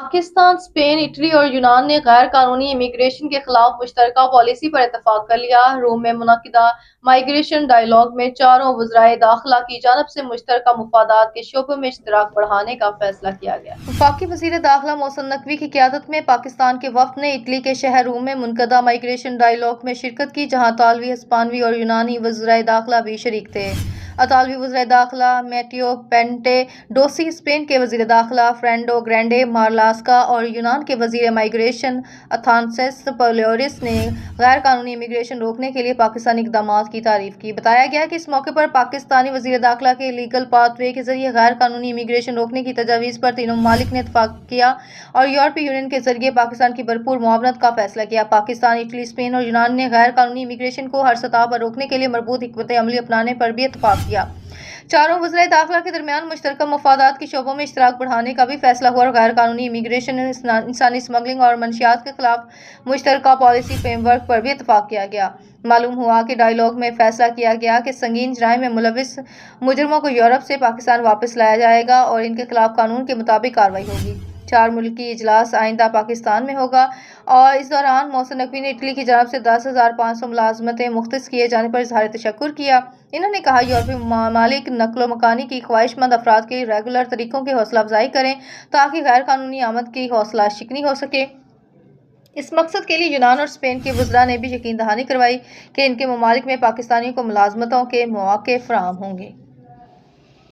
Pakistan, Spain, Italy और यूनान ने गैर कानूनी इमिग्रेशन के खिलाफ मुश्तरका पॉलिसी पर इत्तफाक कर लिया। रोम में मुनक्किदा माइग्रेशन डायलॉग में चारों वज़राए दाखिला की जानिब से मुश्तरका मुफादात के शोबों में इश्तराक बढ़ाने का फैसला किया गया। वफाकी वज़ीर दाखिला मोहसिन नकवी की क़ियादत में पाकिस्तान के वफ़द ने इटली के शहर रोम में मुनक्किदा माइग्रेशन डायलॉग में शिरकत की, जहाँ इतालवी, हिस्पानवी और यूनानी वज़राए दाखिला भी शरीक थे। इतालवी वज़ीर दाखिला मैटियो पेंटेडोसी, स्पेन के वज़ीर दाखिला फ्रेंडो ग्रैंडे मार्लास्का और यूनान के वज़ीर माइग्रेशन अथानासिस पैलियोरिस ने गैर कानूनी इमिग्रेशन रोकने के लिए पाकिस्तानी इक़दामात की तारीफ की। बताया गया कि इस मौके पर पाकिस्तानी वज़ीर दाखिला के लीगल पाथवे के जरिए गैर कानूनी इमिग्रेशन रोकने की तजावीज़ पर तीनों ममालिक ने इत्तफाक किया और यूरोपीय यूनियन के जरिए पाकिस्तान की भरपूर मुआवनत का फैसला किया। पाकिस्तान, इटली, स्पेन और यूनान ने गैर कानूनी इमिग्रेशन को हर सतह पर रोकने के लिए मरबूत हिकमत अमली अपनाने पर भी इत्तफाक किया। चारों वज़राए दाखिला के दरमियान मुश्तरका मफादात के शोबों में इश्तराक बढ़ाने का भी फैसला हुआ और गैर कानूनी इमिग्रेशन, इंसानी स्मगलिंग और मंशियात के खिलाफ मुश्तरका पॉलिसी फ्रेमवर्क पर भी इत्तफाक किया गया। मालूम हुआ कि डायलॉग में फैसला किया गया कि संगीन जराइम में मुलविस मुजरिमों को यूरोप से पाकिस्तान वापस लाया जाएगा और इनके खिलाफ कानून के मुताबिक कार्रवाई होगी। चार मुल्की इजलास आइंदा पाकिस्तान में होगा और इस दौरान मोहसिन नकवी ने इटली की जानिब से 10,500 मुलाजमतें मुख्तस किए जाने पर इजहार तशक्कुर किया। इन्होंने कहा, यूरोपीय ममालिक नक्लो मकानी की ख्वाहिशमंद अफराद के लिए रेगुलर तरीकों की हौसला अफजाई करें ताकि गैर कानूनी आमद की हौसला शिकनी हो सके। इस मकसद के लिए यूनान और स्पेन के वज़रा ने भी यकीन दहानी करवाई कि इनके ममालिक में पाकिस्तानियों को मुलाजमतों के मौके फराहम होंगे।